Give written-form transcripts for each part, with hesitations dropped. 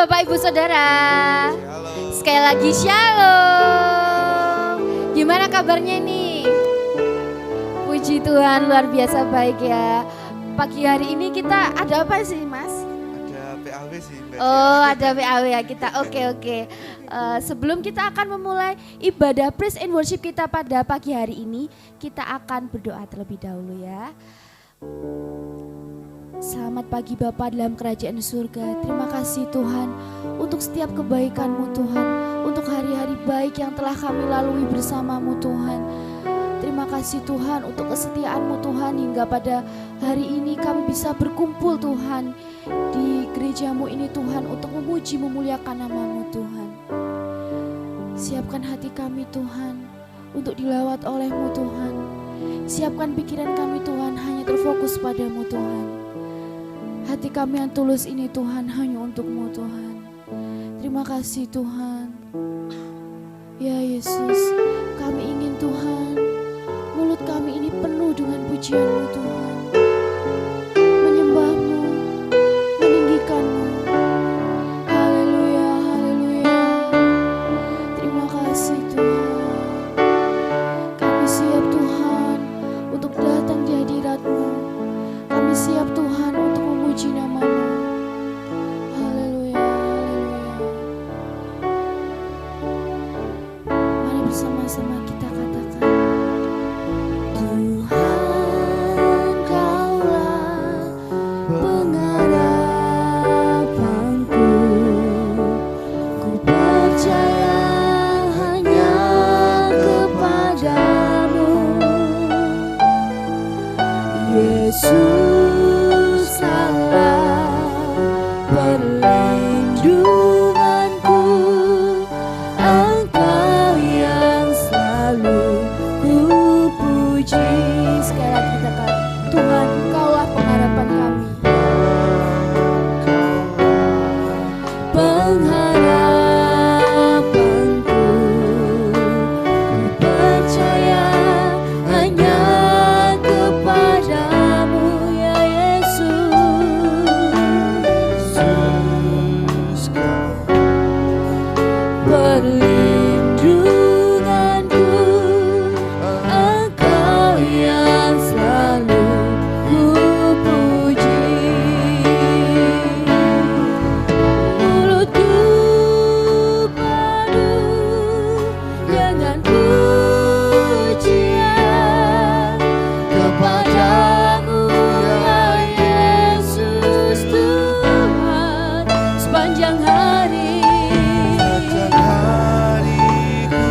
Bapak Ibu Saudara. Shalom. Sekali lagi shalom. Gimana kabarnya nih? Puji Tuhan, luar biasa baik ya. Pagi hari ini kita ada apa sih Mas? Ada PAW sih Mbak. Oh ada PAW ya kita, oke. Sebelum kita akan memulai ibadah praise and worship kita pada pagi hari ini, kita akan berdoa terlebih dahulu ya. Selamat pagi Bapa dalam kerajaan surga. Terima kasih Tuhan untuk setiap kebaikan-Mu Tuhan, untuk hari-hari baik yang telah kami lalui bersama-Mu Tuhan. Terima kasih Tuhan untuk kesetiaan-Mu Tuhan, hingga pada hari ini kami bisa berkumpul Tuhan di gereja-Mu ini Tuhan, untuk memuji memuliakan nama-Mu Tuhan. Siapkan hati kami Tuhan untuk dilawat oleh-Mu Tuhan. Siapkan pikiran kami Tuhan hanya terfokus pada-Mu Tuhan. Hati kami yang tulus ini Tuhan hanya untuk-Mu Tuhan. Terima kasih Tuhan. Ya Yesus, kami ingin Tuhan, mulut kami ini penuh dengan pujian-Mu Tuhan, menyembah-Mu, meninggikan-Mu. Haleluya, haleluya. Terima kasih Tuhan. Kami siap Tuhan untuk datang di hadirat-Mu. Kami siap Tuhan untuk memuji nama-Mu. Haleluya, haleluya. Mari bersama-sama kita katakan, Tuhan Kaulah pengharapanku, ku percaya hanya kepadamu, Yesus Allah perlindunganku, Engkau yang selalu ku puji. Sekali lagi kita katakan, Tuhan Engkaulah pengharapan kami, pengharapanku, ku percaya hanya kepadamu ya Yesus, perlindunganku, Engkau yang selalu ku puji. Mulutku penuh dengan pujian kepadamu ya Yesus Tuhan, sepanjang hari. Sepanjang hari ku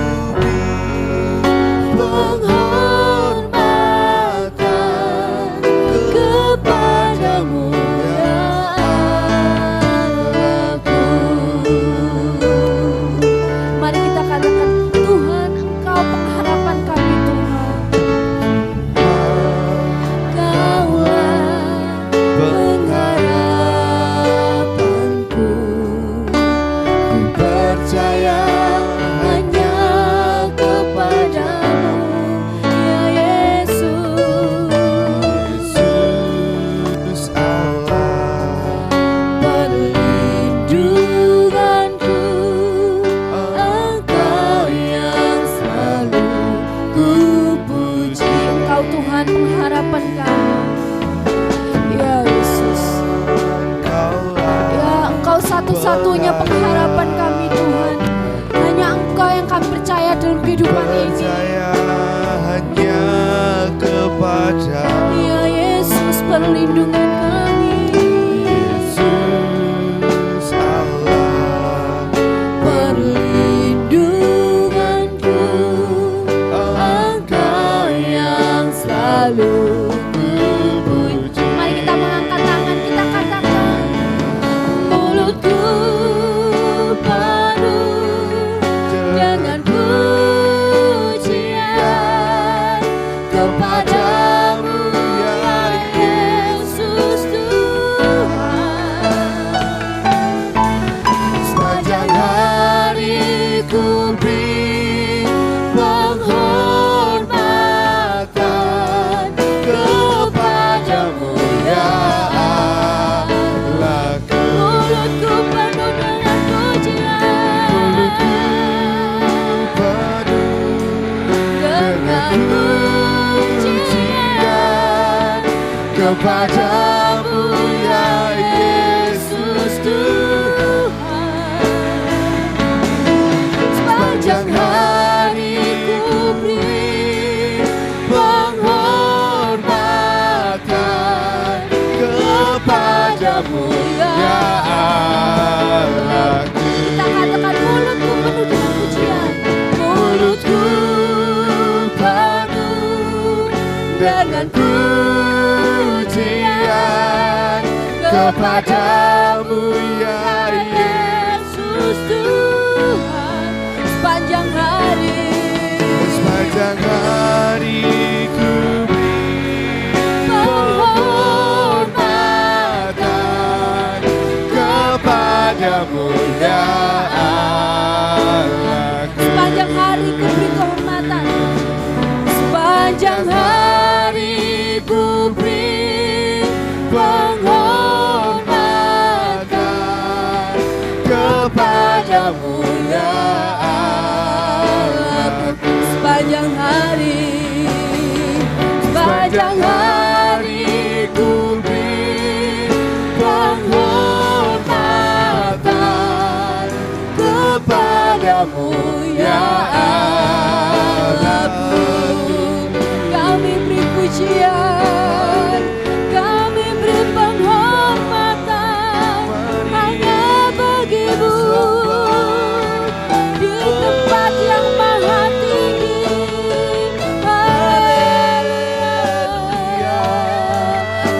kepadamu ya Yesus Tuhan. Sepanjang hari ku beri penghormatan kepadamu ya Allahku. Kita katakan mulutku penuh dengan pujian. Mulutku penuh dengan pujian kepadamu ya Yesus Tuhan. Sepanjang hari ku beri penghormatan kepadamu ya Allahku. Sepanjang hari ku beri kehormatan. Sepanjang hari ku beri penghormatan kepadamu ya Allahku. Sepanjang hari ku beri penghormatan kepadamu ya Allahku. kami beri pujian, kami beri penghormatan hanya bagimu di tempat yang maha tinggi. Haleluya,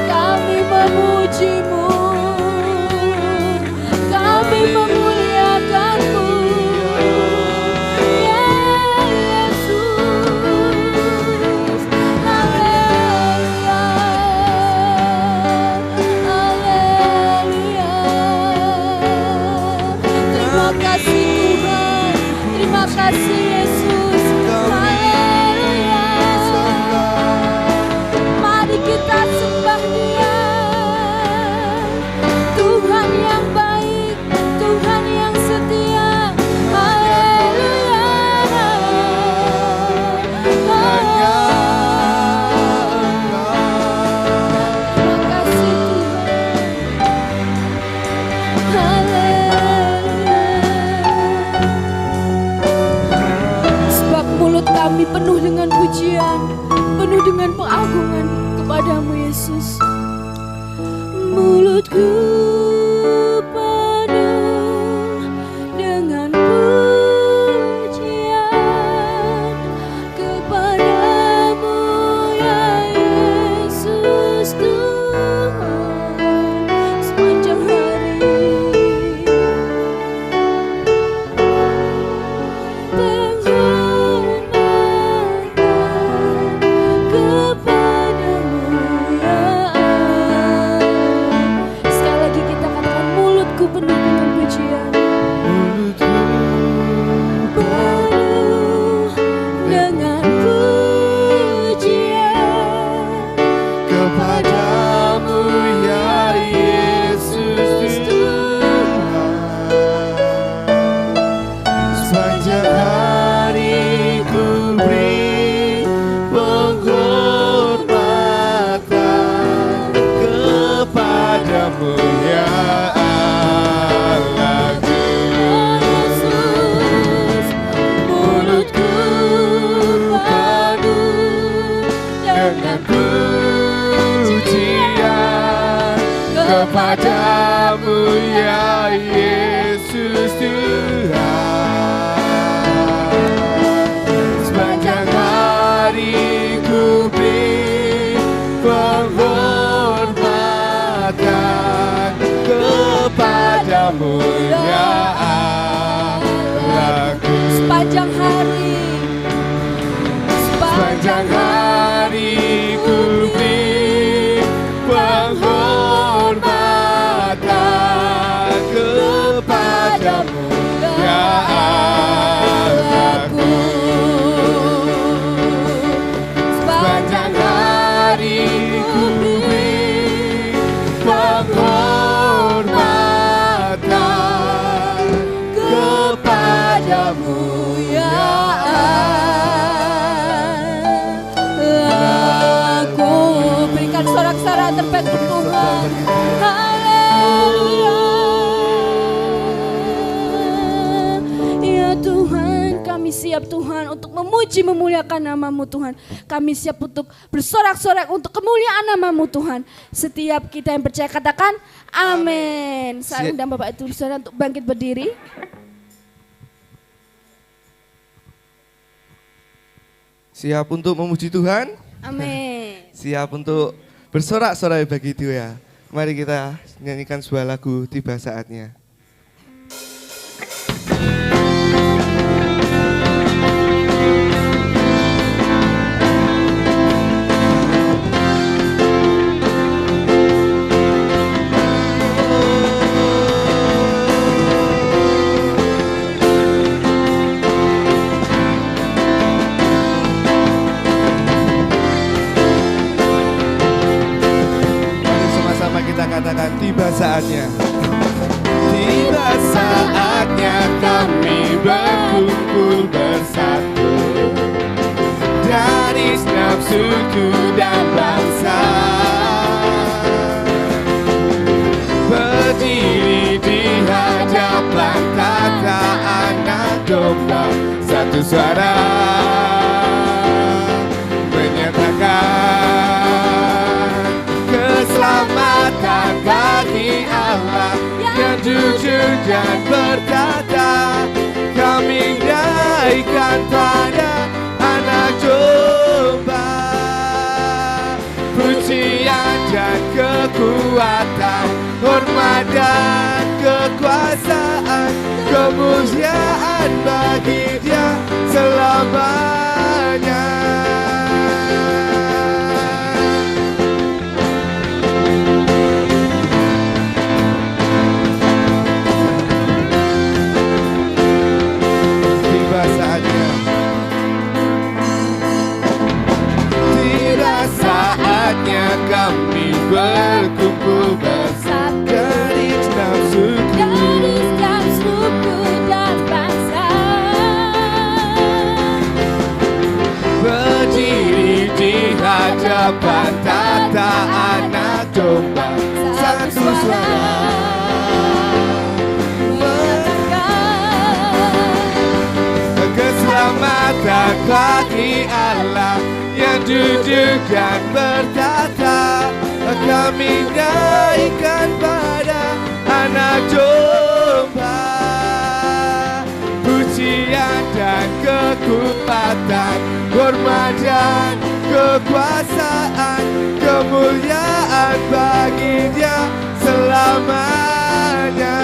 kami memujimu, kami memuliakanmu ya Yesus. Haleluya, haleluya. Terima kasih Tuhan, terima kasih Yesus. Haleluya. Mari kita sembah Dia, Tuhan yang baik, Tuhan yang setia. Haleluya. Terima kasih Tuhan. Haleluya. Sebab mulut kami penuh dengan pujian, penuh dengan pengagungan kepadamu Yesus. Mulutku penuh dengan pujian kepadamu ya Yesus Tuhan. Sepanjang hari penghormatan kepadamu ya Allah. Sekali lagi kita katakan mulutku penuh dengan pujian, penuh dengan pujian Kepadamu ya Yesus Tuhan. Sepanjang hari ku beri penghormatan kepadamu ya Allahku. Yesus. Mulutku penuh dengan pujian kepadamu ya Yesus Tuhan. Sepanjang hari ku beri penghormatan kepadamu ya Allahku. sepanjang hari, Sepanjang hari ku beri penghormatan Kami siap Tuhan untuk memuji memuliakan nama-Mu Tuhan. Kami siap untuk bersorak-sorak untuk kemuliaan nama-Mu Tuhan. Setiap kita yang percaya katakan amin. Saya undang Bapak Ibu Saudara untuk bangkit berdiri. Siap untuk memuji Tuhan? Amin. Siap untuk bersorak-sorai bagi Dia. Mari kita nyanyikan sebuah lagu Tiba Saatnya. Katakan tiba saatnya. Tiba saatnya kami berkumpul bersatu dari setiap suku dan bangsa, berdiri di hadapan tata anak domba, satu suara menyatakan keselamatan bagi Allah yang jujur dan berkata, kami naikkan pada anak domba. Pujian dan kekuatan, hormat dan kekuasaan, kemuliaan bagi Dia selamanya. Saatnya kami berkumpul bersatu dari setiap suku dan bangsa, berdiri di hadapan tata anak domba, satu suara menyatakan keselamatan bagi Allah yang jujur dan bertata, kami naikkan pada anak domba. Pujian dan kekuatan, hormat dan kekuasaan, kemuliaan bagi Dia selamanya.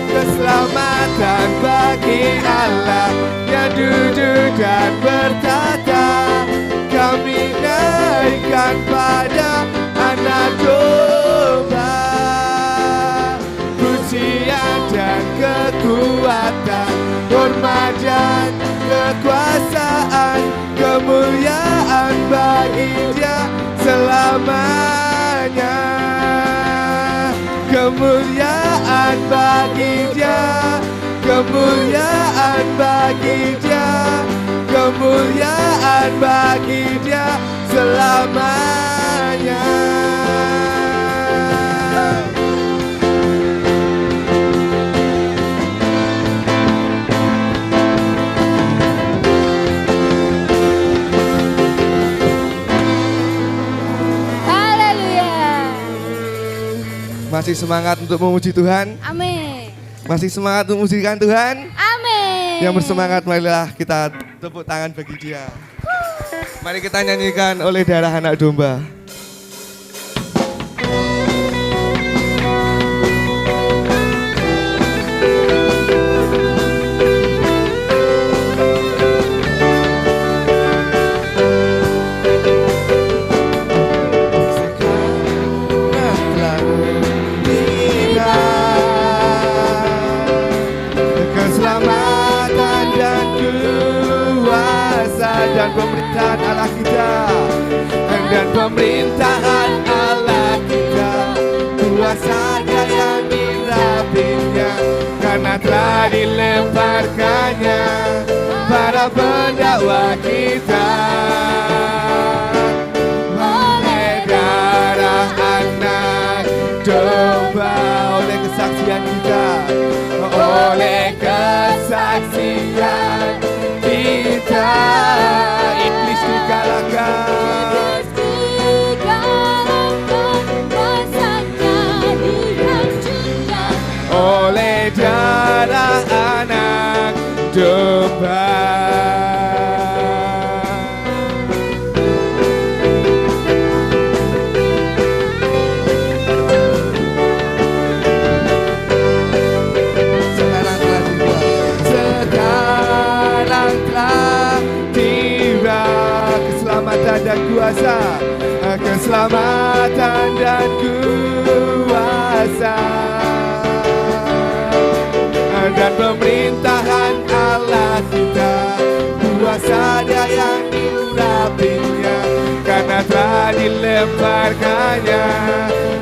Keselamatan bagi Allah yang jujur dan bertata, kami naikkan pada anak domba. Pujian dan kekuatan, hormat dan kekuasaan, kemuliaan bagi Dia selamanya. Kemuliaan bagi Dia, kemuliaan bagi Dia, kemuliaan bagi Dia selamanya. Masih semangat untuk memuji Tuhan? amin. Masih semangat untuk memujikan Tuhan? Amin. Yang bersemangat, marilah kita tepuk tangan bagi Dia. Mari kita nyanyikan Oleh Darah Anak Domba. Dan pemerintahan Allah kita, dan pemerintahan Allah kita, kuasanya yang dirapihnya, karena telah dilemparkannya para pendakwa kita. Oleh darah anak domba, oleh kesaksian kita, oleh kesaksian domba. Sekarang telah tiba keselamatan dan kuasa, keselamatan dan kuasa dan pemerintahan Allah kita, kuasa Dia yang diurapinya, karena telah dilemparkannya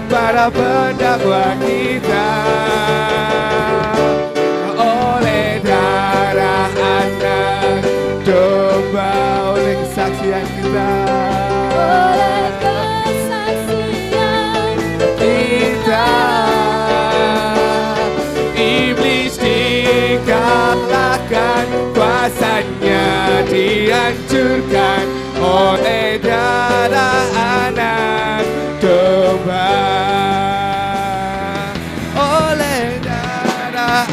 para pendakwa kita. Oleh darah anak domba, oleh kesaksian kita, Oleh kesaksian kita iblis dikalahkan, kuasanya dihancurkan oleh darah anak domba. Oleh darah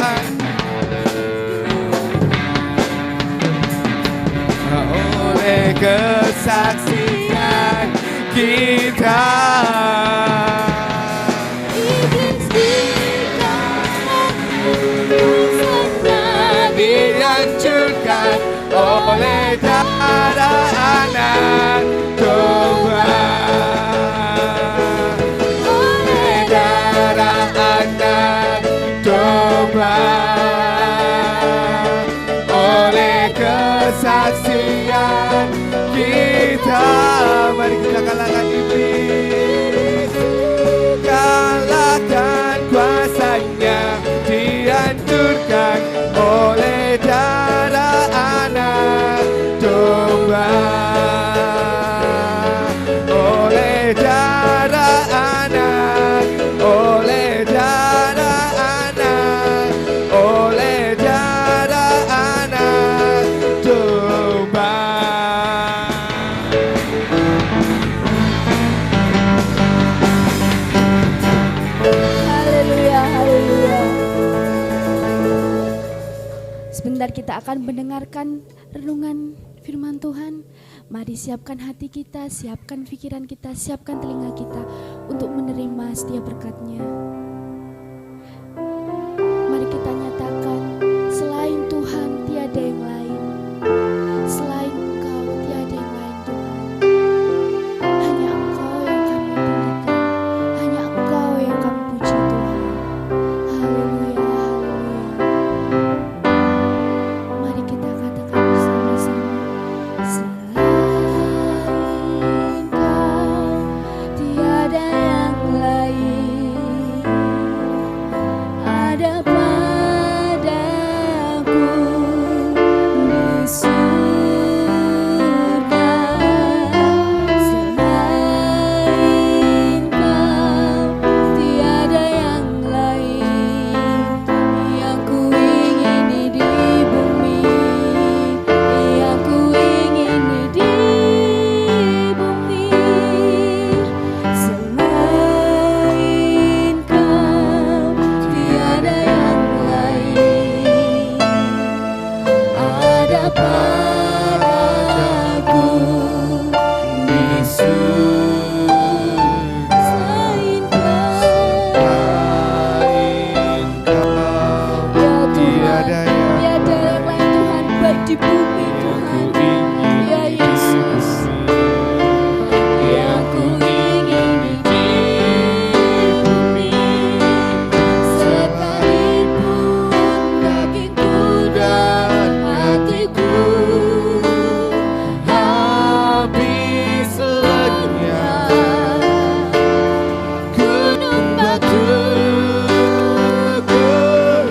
oleh kesaksian kita, iblis dikalahkan, kuasanya dihancurkan oleh darah anak domba. Oleh darah anak domba, oleh kesaksian kita, mari kita kalahkan iblis, kalahkan kuasanya, dihancurkan oleh darah anak domba. Oleh darah anak, oleh darah anak, oleh darah anak domba. Haleluya, haleluya. Sebentar kita akan mendengarkan renungan firman Tuhan. Mari siapkan hati kita, siapkan pikiran kita, siapkan telinga kita untuk menerima setiap berkat-Nya. Mari kita nyatakan, selain Tuhan tiada yang lain. Selain Engkau tiada yang lain Tuhan. Hanya Engkau yang kami tinggikan, hanya Engkau yang kami puji Tuhan. Haleluya, haleluya. Mari kita katakan bersama-sama, selain Kau tiada yang lain. Ada padaku di surga, selain Kau tiada yang lain. Yang kuingini di bumi, yang kuingini di bumi, selain Kau tiada yang lain. Ada padaku di surga, selain Kau, Selain Kau ya Tuhan, tiada yang tiada yang lain Tuhan, baik di bumi Tuhan, ya Yesus. Yang kuingini di bumi, sekalipun dagingku dan hatiku habis lenyap, gunung batu gunung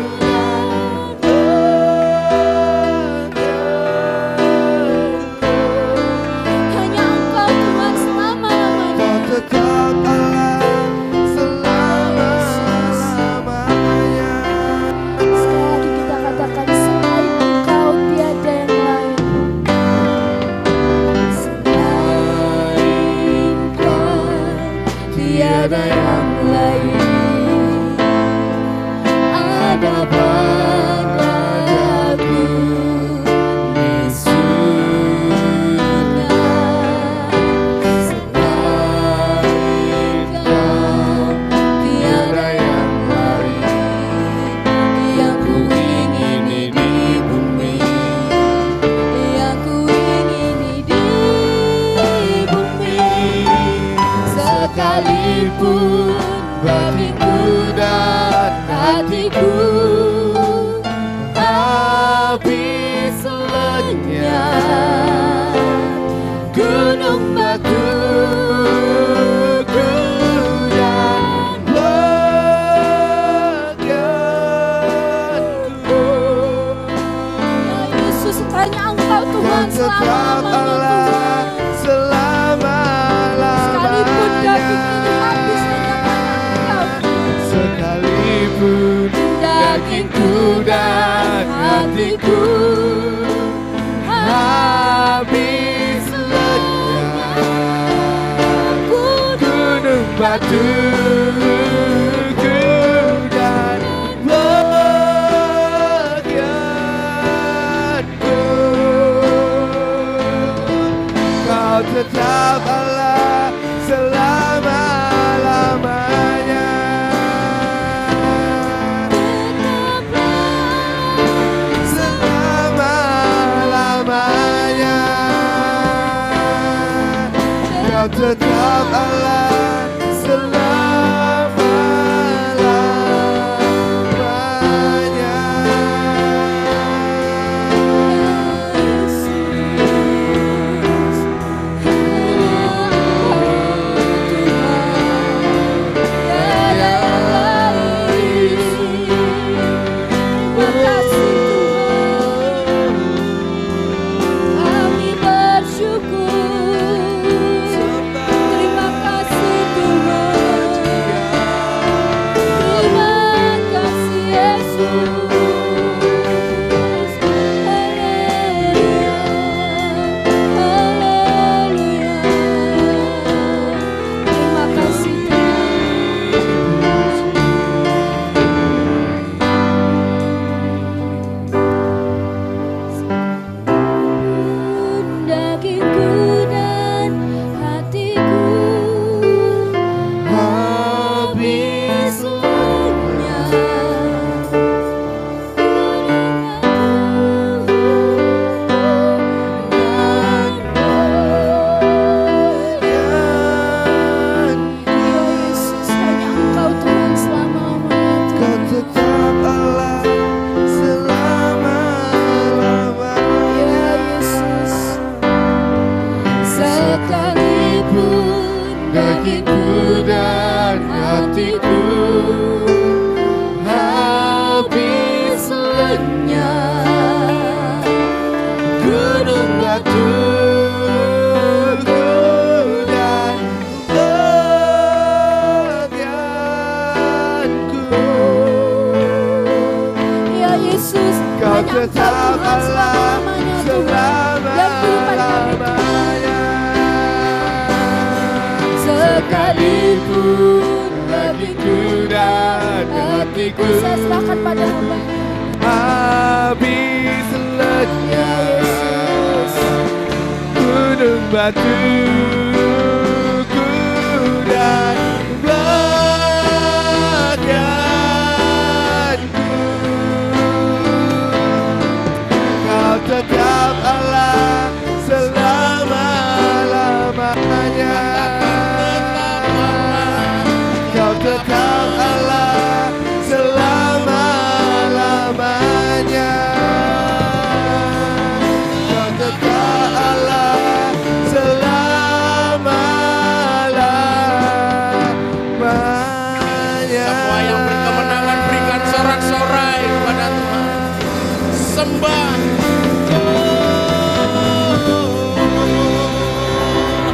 Hanya Engkau Tuhan tetap selama-lamanya Allah Tuhan. Sekalipun daging ini habis hanya karena Engkau. Sekalipun Dagingku dan hatiku habis lenyap, gunung batu dan bagianku, Kau tetap Allah selama-lamanya. Selama-lamanya Kau tetap Allah selama-lamanya. Kami bersyukur. Terima kasih Tuhan. Terima kasih Yesus. Haleluya. Haleluya. Terima kasih Tuhan. Dagingku dan hatiku habis lenyap, Yesus, hanya Engkau Tuhan selama-lamanya Kau Tuhan. tetap Allah selama-lamanya. Ya Yesus, sekalipun Dagingku dan hatiku habis lenyap, gunung batu dan bagianku, Ya Yesus, Kau hanya Engkau tetap Tuhan Allah selama-lamanya Tuhan. Dan kehidupan kami selama-lamanya. sekalipun Dagingku dan hatiku saya serahkan pada hamba. habis lenyap, gunung batu dan bagianku, Kau tetap Allah selama-lamanya. Kau tetap Allah selama-lamanya. Kau tetap Allah selama-lamanya. Semua yang berkemenangan berikan sorak-sorai kepada Tuhan. Sembah.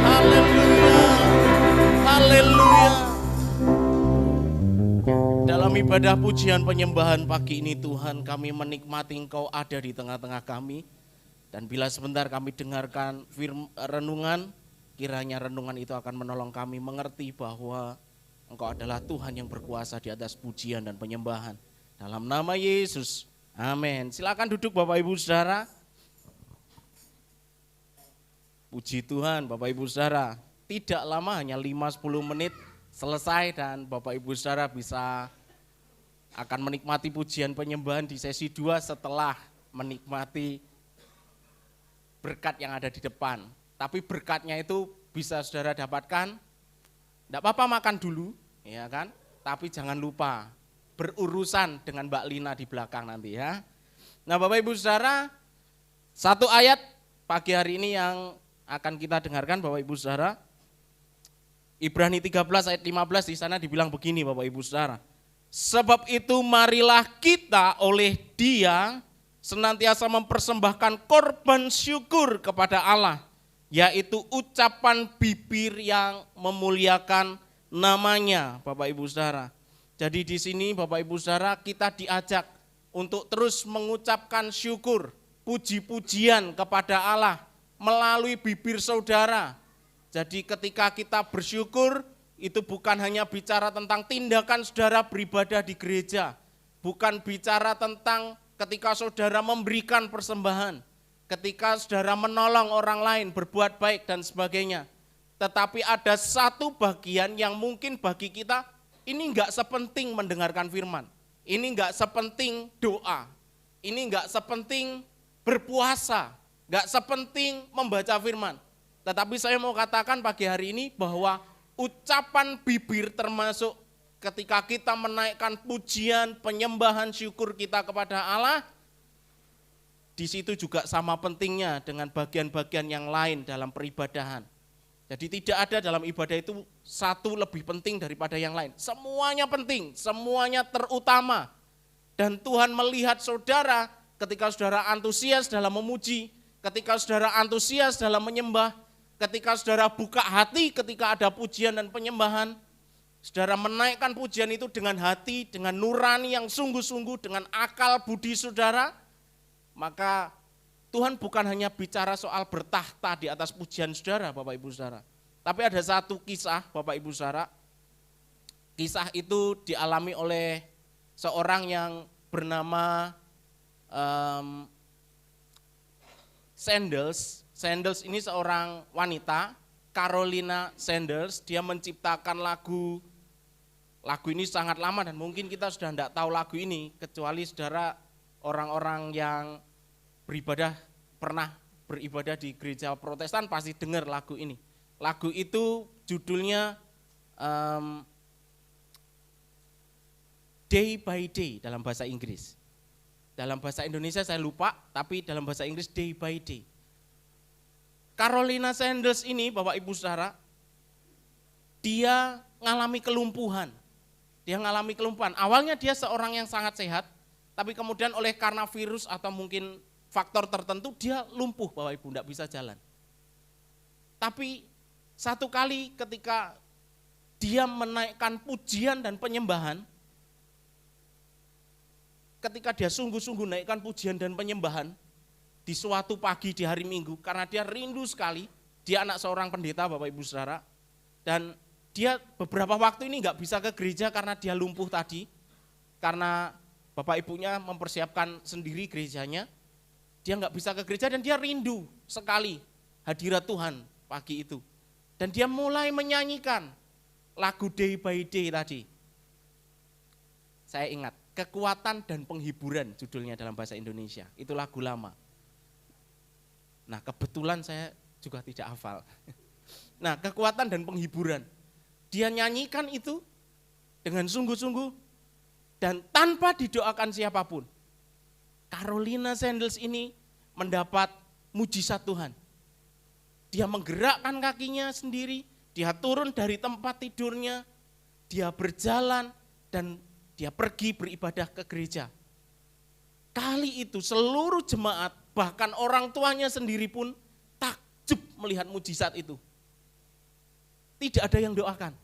Haleluya. Haleluya. Dalam ibadah pujian penyembahan pagi ini Tuhan, kami menikmati Engkau ada di tengah-tengah kami. Dan bila sebentar kami dengarkan renungan, kiranya renungan itu akan menolong kami mengerti bahwa Engkau adalah Tuhan yang berkuasa di atas pujian dan penyembahan. Dalam nama Yesus, amin. Silakan duduk Bapak Ibu Saudara. Puji Tuhan Bapak Ibu Saudara, tidak lama hanya 5-10 menit selesai dan Bapak Ibu Saudara bisa akan menikmati pujian penyembahan di sesi 2 setelah menikmati berkat yang ada di depan. Tapi berkatnya itu bisa saudara dapatkan, tidak apa-apa makan dulu, ya kan? Tapi jangan lupa berurusan dengan Mbak Lina di belakang nanti ya. Nah Bapak Ibu Saudara, satu ayat pagi hari ini yang akan kita dengarkan Bapak Ibu Saudara. Ibrani 13 ayat 15 di sana dibilang begini Bapak Ibu Saudara. Sebab itu marilah kita oleh Dia senantiasa mempersembahkan korban syukur kepada Allah, yaitu ucapan bibir yang memuliakan namanya, Bapak Ibu Saudara. Jadi di sini Bapak Ibu Saudara, kita diajak untuk terus mengucapkan syukur, puji-pujian kepada Allah melalui bibir saudara. Jadi ketika kita bersyukur, itu bukan hanya bicara tentang tindakan saudara beribadah di gereja, bukan bicara tentang ketika saudara memberikan persembahan, ketika saudara menolong orang lain, berbuat baik dan sebagainya. Tetapi ada satu bagian yang mungkin bagi kita ini enggak sepenting mendengarkan firman, ini enggak sepenting doa, ini enggak sepenting berpuasa, enggak sepenting membaca firman. Tetapi saya mau katakan pagi hari ini bahwa ucapan bibir termasuk ketika kita menaikkan pujian, penyembahan, syukur kita kepada Allah, di situ juga sama pentingnya dengan bagian-bagian yang lain dalam peribadahan. Jadi tidak ada dalam ibadah itu satu lebih penting daripada yang lain. Semuanya penting, semuanya terutama. Dan Tuhan melihat saudara ketika saudara antusias dalam memuji, ketika saudara antusias dalam menyembah, ketika saudara buka hati ketika ada pujian dan penyembahan, saudara menaikkan pujian itu dengan hati, dengan nurani yang sungguh-sungguh, dengan akal budi saudara, maka Tuhan bukan hanya bicara soal bertahta di atas pujian saudara, Bapak Ibu Saudara. Tapi ada satu kisah, Bapak Ibu Saudara. Kisah itu dialami oleh seorang yang bernama Sandals. Sandals ini seorang wanita, Carolina Sandals. Dia menciptakan lagu ini sangat lama dan mungkin kita sudah tidak tahu lagu ini, kecuali saudara orang-orang yang pernah beribadah di gereja Protestan pasti dengar lagu ini. Lagu itu judulnya Day by Day dalam bahasa Inggris. Dalam bahasa Indonesia saya lupa, tapi dalam bahasa Inggris Day by Day. Carolina Sandals ini, Bapak Ibu Saudara, dia mengalami kelumpuhan. Awalnya dia seorang yang sangat sehat, tapi kemudian karena virus atau mungkin faktor tertentu dia lumpuh, Bapak Ibu, tidak bisa jalan. Tapi satu kali ketika dia menaikkan pujian dan penyembahan, ketika dia sungguh-sungguh naikkan pujian dan penyembahan, di suatu pagi di hari Minggu, karena dia rindu sekali, dia anak seorang pendeta, Bapak Ibu Saudara, dan dia beberapa waktu ini enggak bisa ke gereja karena dia lumpuh tadi, karena Bapak Ibunya mempersiapkan sendiri gerejanya, dia enggak bisa ke gereja dan dia rindu sekali hadirat Tuhan pagi itu. Dan dia mulai menyanyikan lagu Day by Day tadi. Saya ingat, Kekuatan dan Penghiburan judulnya dalam bahasa Indonesia, itu lagu lama. Nah kebetulan saya juga tidak hafal. Nah Kekuatan dan Penghiburan, dia nyanyikan itu dengan sungguh-sungguh dan tanpa didoakan siapapun. Carolina Sandals ini mendapat mujizat Tuhan. Dia menggerakkan kakinya sendiri, dia turun dari tempat tidurnya, dia berjalan dan dia pergi beribadah ke gereja. Kali itu seluruh jemaat, bahkan orang tuanya sendiri pun takjub melihat mujizat itu. Tidak ada yang doakan,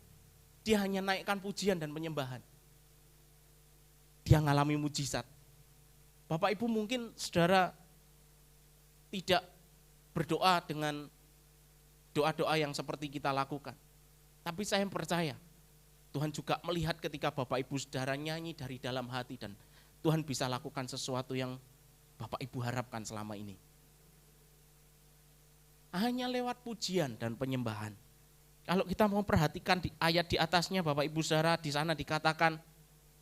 dia hanya naikkan pujian dan penyembahan. Dia mengalami mujizat. Bapak Ibu mungkin saudara tidak berdoa dengan doa-doa yang seperti kita lakukan. Tapi saya percaya Tuhan juga melihat ketika Bapak Ibu saudara nyanyi dari dalam hati dan Tuhan bisa lakukan sesuatu yang Bapak Ibu harapkan selama ini. Hanya lewat pujian dan penyembahan. Kalau kita mau perhatikan di ayat di atasnya Bapak Ibu saudara, di sana dikatakan,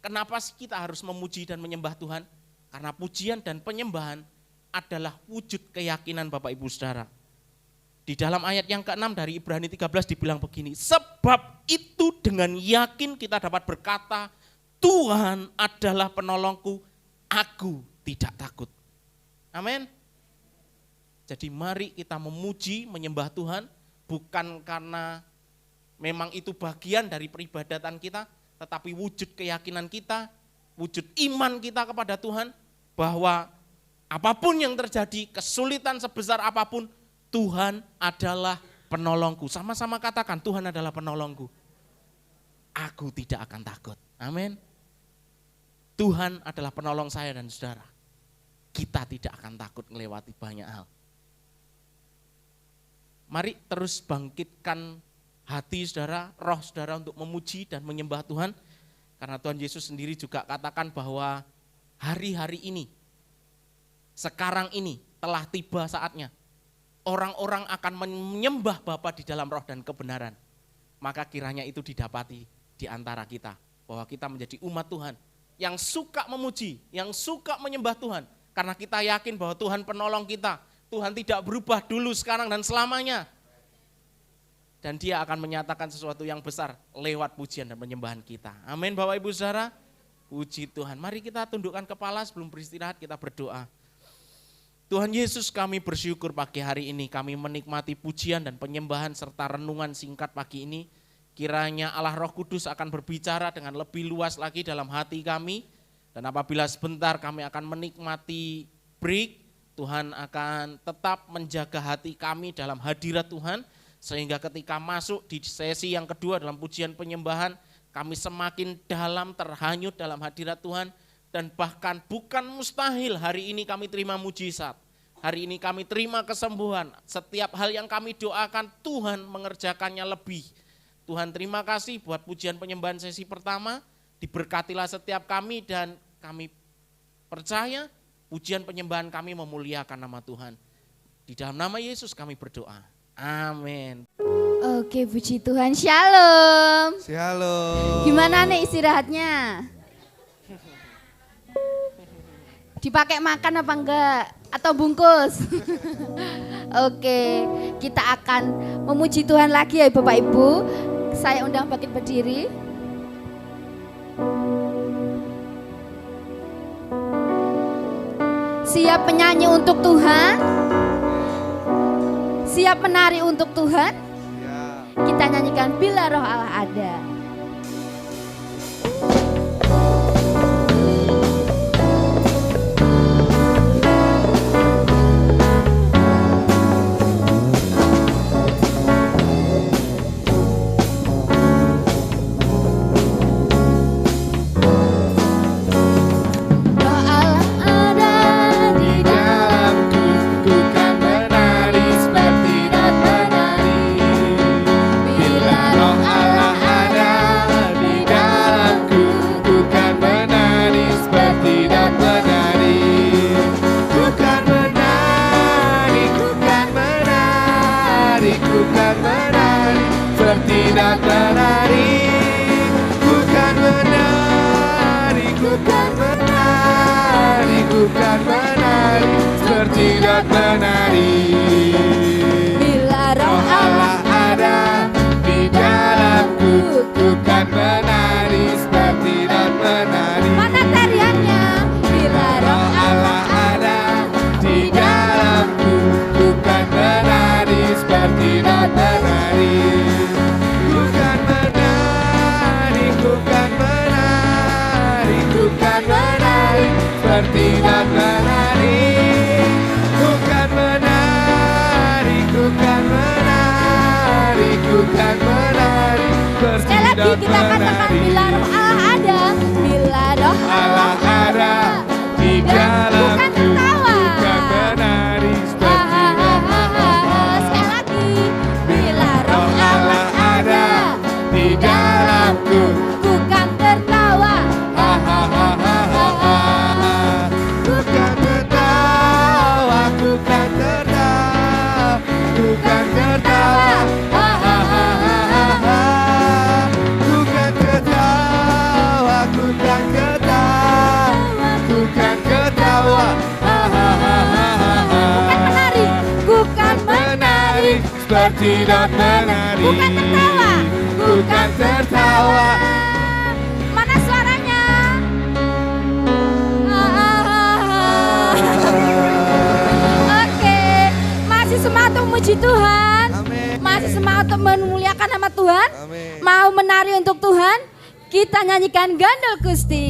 kenapa sih kita harus memuji dan menyembah Tuhan? Karena pujian dan penyembahan adalah wujud keyakinan Bapak Ibu saudara. Di dalam ayat yang ke-6 dari Ibrani 13 dibilang begini, sebab itu dengan yakin kita dapat berkata, Tuhan adalah penolongku, aku tidak takut. Amin. Jadi mari kita memuji, menyembah Tuhan, bukan karena memang itu bagian dari peribadatan kita, tetapi wujud keyakinan kita, wujud iman kita kepada Tuhan, bahwa Apapun yang terjadi, kesulitan sebesar apapun, Tuhan adalah penolongku. Sama-sama katakan, Tuhan adalah penolongku. Aku tidak akan takut. Amin. Tuhan adalah penolong saya dan saudara. Kita tidak akan takut melewati banyak hal. Mari terus bangkitkan hati saudara, roh saudara untuk memuji dan menyembah Tuhan. Karena Tuhan Yesus sendiri juga katakan bahwa hari-hari ini, sekarang ini telah tiba saatnya. Orang-orang akan menyembah Bapa di dalam roh dan kebenaran. Maka kiranya itu didapati di antara kita. Bahwa kita menjadi umat Tuhan yang suka memuji, yang suka menyembah Tuhan. Karena kita yakin bahwa Tuhan penolong kita. Tuhan tidak berubah dulu, sekarang dan selamanya. Dan Dia akan menyatakan sesuatu yang besar lewat pujian dan penyembahan kita. Amin Bapak Ibu Saudara. Puji Tuhan. Mari kita tundukkan kepala sebelum beristirahat, kita berdoa. Tuhan Yesus, kami bersyukur pagi hari ini kami menikmati pujian dan penyembahan serta renungan singkat pagi ini. Kiranya Allah Roh Kudus akan berbicara dengan lebih luas lagi dalam hati kami. Dan apabila sebentar kami akan menikmati break, Tuhan akan tetap menjaga hati kami dalam hadirat Tuhan. Sehingga ketika masuk di sesi yang kedua dalam pujian penyembahan, kami semakin dalam terhanyut dalam hadirat Tuhan. Dan bahkan bukan mustahil hari ini kami terima mujizat. Hari ini kami terima kesembuhan. Setiap hal yang kami doakan Tuhan mengerjakannya lebih. Tuhan terima kasih buat pujian penyembahan sesi pertama. Diberkatilah setiap kami dan kami percaya pujian penyembahan kami memuliakan nama Tuhan. Di dalam nama Yesus kami berdoa. Amin. Oke, puji Tuhan. Shalom. Shalom. Gimana nih istirahatnya? Dipakai makan apa enggak? Atau bungkus? Oke, kita akan memuji Tuhan lagi ya Bapak Ibu. Saya undang bangkit berdiri. Siap menyanyi untuk Tuhan? Siap menari untuk Tuhan? Kita nyanyikan Bila Roh Allah Ada. Bila Roh Allah ada di dalamku, ku kan menari seperti dan menari. Mana tariannya? Bila Roh Allah ada di dalamku, ku kan menari seperti dan menari. Ku kan menari, ku kan menari, ku kan menari seperti dan menari. Sekali lagi kita katakan bila Roh Allah ada, bila Roh Allah ada di dalamku, bukan menari seperti sekali lagi bila Roh Allah ada di dalamku, bukan tertawa, bukan tertawa, bukan tertawa, bukan tertawa. Seperti dan menari, bukan tertawa, bukan tertawa. Mana suaranya? Oke, masih semangat memuji Tuhan. Amin. Masih semangat untuk memuliakan nama Tuhan. Amin. Mau menari untuk Tuhan? Kita nyanyikan Gandul Gusti.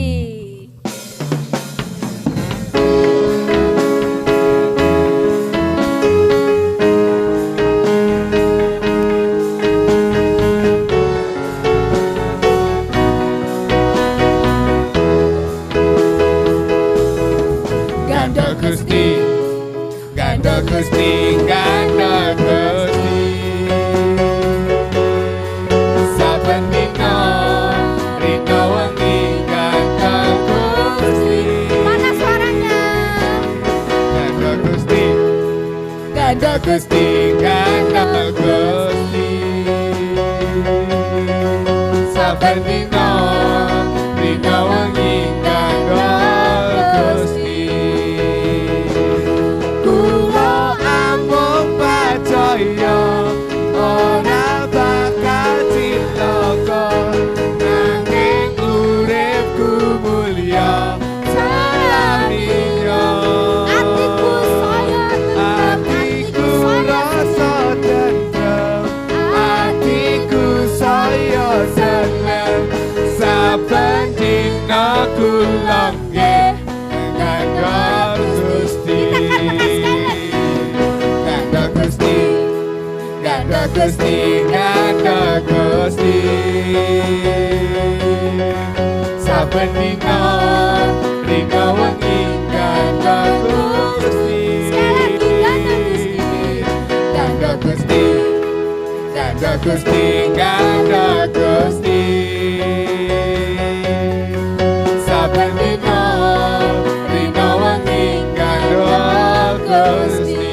Ganda Gusti, ganda Gusti. Saben dina rino wengi ganda Gusti. Mana suaranya? Ganda Gusti, Ganda Gusti, ganda Gusti. Saben dina rino wengi ganda Gusti. Kula amung percaya ora bakal cilaka, nanging uripku mulya salaminya. Atiku saya Atiku rasa tentrem, atiku saya seneng. Saben dina kula nggih ganda Gusti. Ganda Gusti, ganda Gusti, ganda Gusti. Saben dina rino wengi ganda Gusti. Ganda Gusti, ganda Gusti, ganda Gusti. Saben dina rino wengi ganda Gusti.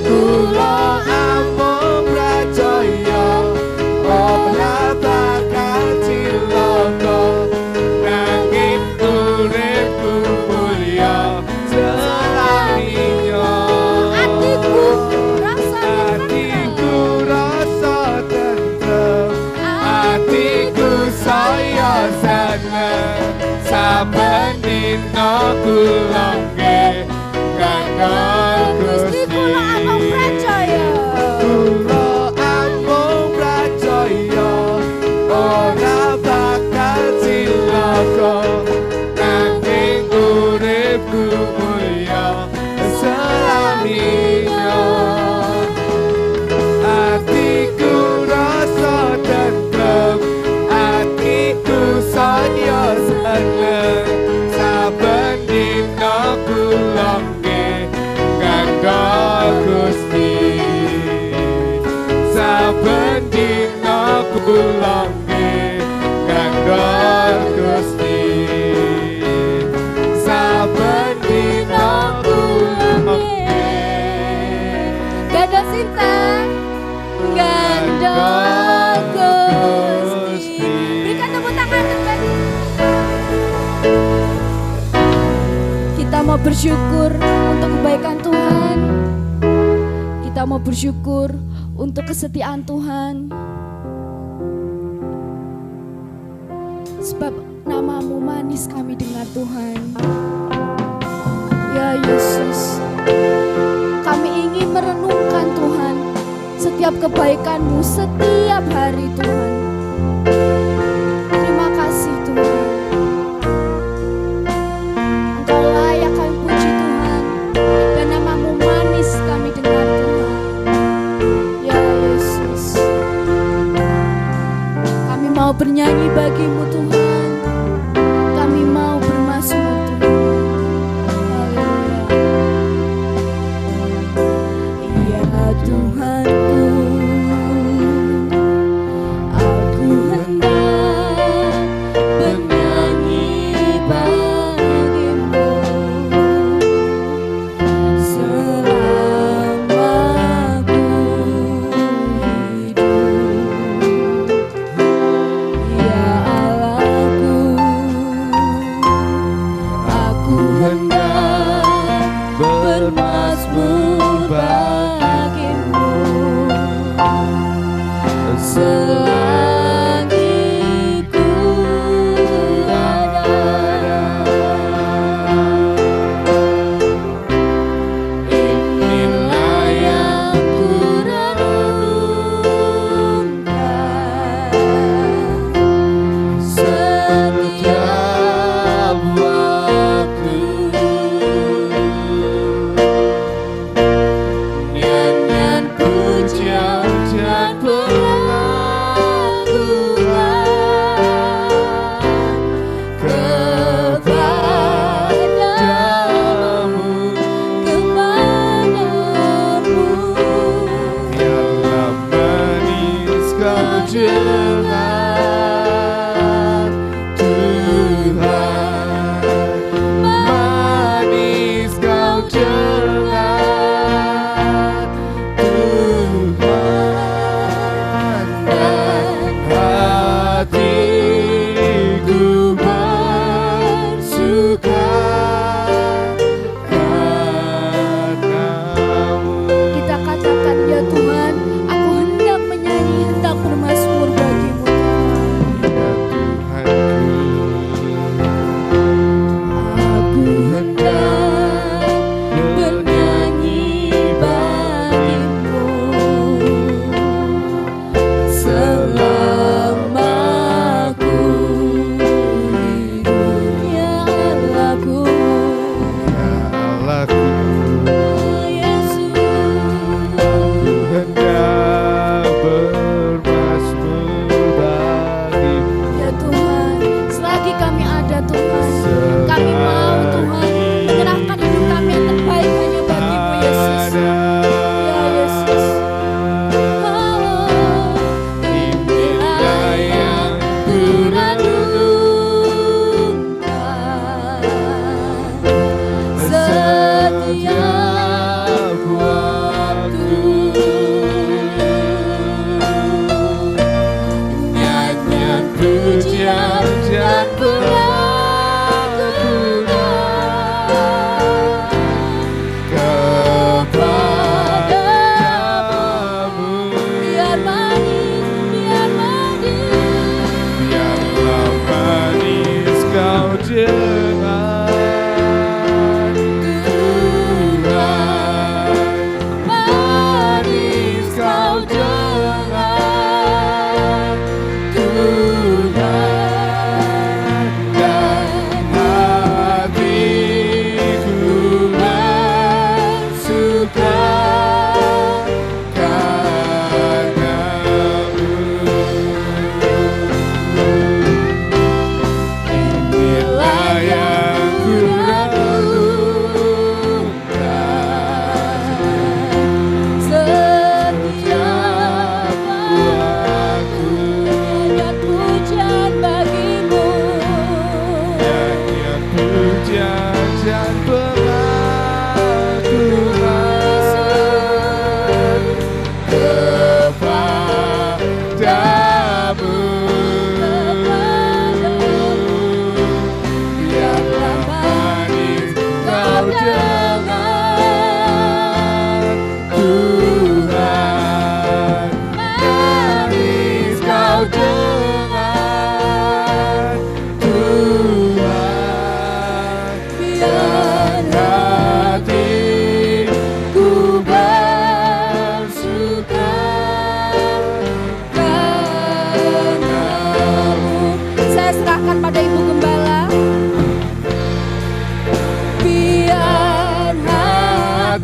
Kula amung percaya ora bakal cilaka, nanging uripku mulya selaminya. Atiku rasa Atiku rasa tentrem, atiku saya seneng. Saben dina kula nggih ganda Gusti Gusti. kula amung percaya. Kula amung percaya ora bakal cilaka, nanging uripku mulya selaminya. Atiku rasa tentrem, atiku saya seneng. Saben dina kula nggih ganda Gusti. Saben dina kula nggih ganda Gusti. Saben dina kula nggih Ganda Sinta, Ganda Gusti. Berikan tepuk tangan kembali. Kita mau bersyukur untuk kebaikan Tuhan. Kita mau bersyukur untuk kesetiaan Tuhan. Sebab namamu manis kami dengar Tuhan. Ya Yesus, kami ingin merenungkan Tuhan setiap kebaikan-Mu setiap hari Tuhan. Terima kasih Tuhan. Engkau layak kami puji Tuhan, dan namamu manis kami dengar Tuhan. Ya Yesus, kami mau bernyanyi bagimu Tuhan. Kami mau bermazmur Tuhan. Haleluya. Ya Tuhanku,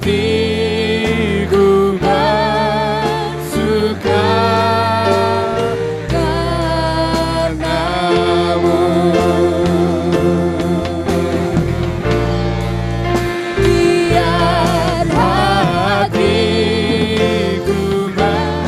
hatiku bersuka karenamu. Biar hatiku karenamu.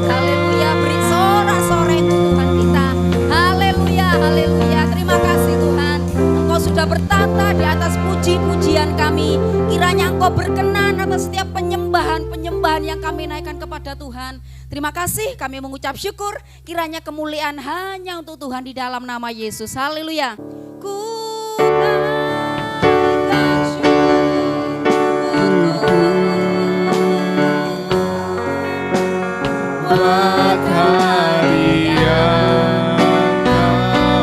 Haleluya, beri sorak-sorai untuk Tuhan kita. Haleluya, haleluya. Terima kasih Tuhan. Engkau sudah bertata di atas puji-pujian kami. Kiranya Engkau berkenan atas setiap penyembahan-penyembahan yang kami naikkan kepada Tuhan. Terima kasih, kami mengucap syukur. Kiranya kemuliaan hanya untuk Tuhan di dalam nama Yesus. Haleluya. Ku naikkan syukurku Buat hari yang kau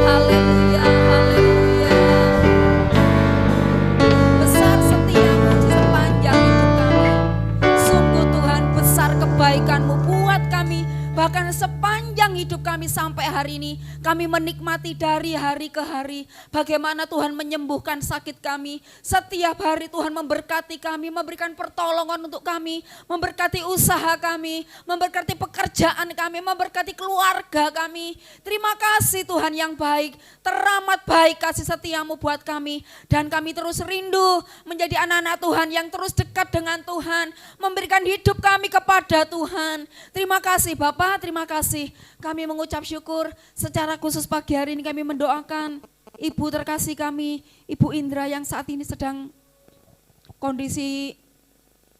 Haleluya, haleluya. Besar setiamu di sepanjang hidup kami. Sungguh Tuhan, besar kebaikan-Mu buat kami. Bahkan sepanjang hidup kami sampai hari ini, kami menikmati dari hari ke hari bagaimana Tuhan menyembuhkan sakit kami. Setiap hari Tuhan memberkati kami, memberikan pertolongan untuk kami, memberkati usaha kami, memberkati pekerjaan kami, memberkati keluarga kami. Terima kasih Tuhan yang baik, teramat baik kasih setiamu buat kami. Dan kami terus rindu menjadi anak-anak Tuhan yang terus dekat dengan Tuhan, memberikan hidup kami kepada Tuhan. Terima kasih Bapak, terima kasih. Kami mengucap syukur secara khusus pagi hari ini kami mendoakan Ibu terkasih kami, Ibu Indra yang saat ini sedang kondisi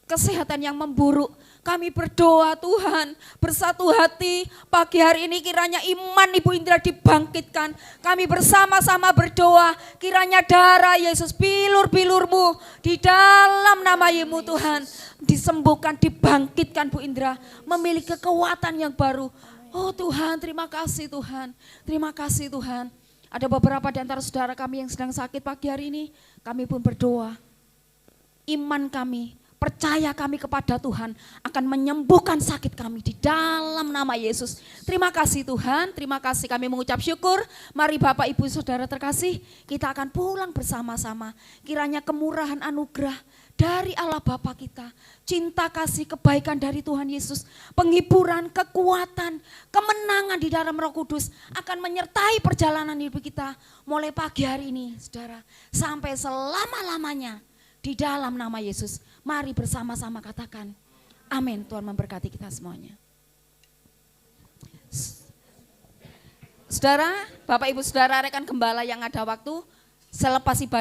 kesehatan yang memburuk. Kami berdoa Tuhan, bersatu hati pagi hari ini kiranya iman Ibu Indra dibangkitkan. Kami bersama-sama berdoa kiranya darah Yesus, bilur-bilur-Mu di dalam nama Mu Tuhan disembuhkan, dibangkitkan Bu Indra, memiliki kekuatan yang baru. Oh Tuhan, terima kasih Tuhan, terima kasih Tuhan. Ada beberapa di antara saudara kami yang sedang sakit pagi hari ini, kami pun berdoa. Iman kami, percaya kami kepada Tuhan akan menyembuhkan sakit kami di dalam nama Yesus. Terima kasih Tuhan, terima kasih, kami mengucap syukur. Mari Bapak Ibu Saudara terkasih, kita akan pulang bersama-sama. Kiranya kemurahan anugerah dari Allah Bapa kita, cinta kasih kebaikan dari Tuhan Yesus, penghiburan, kekuatan, kemenangan di dalam Roh Kudus akan menyertai perjalanan hidup kita mulai pagi hari ini saudara, sampai selama-lamanya di dalam nama Yesus. Mari bersama-sama katakan amin. Tuhan memberkati kita semuanya. Saudara, Bapak Ibu Saudara, rekan gembala yang ada waktu selepas ibadah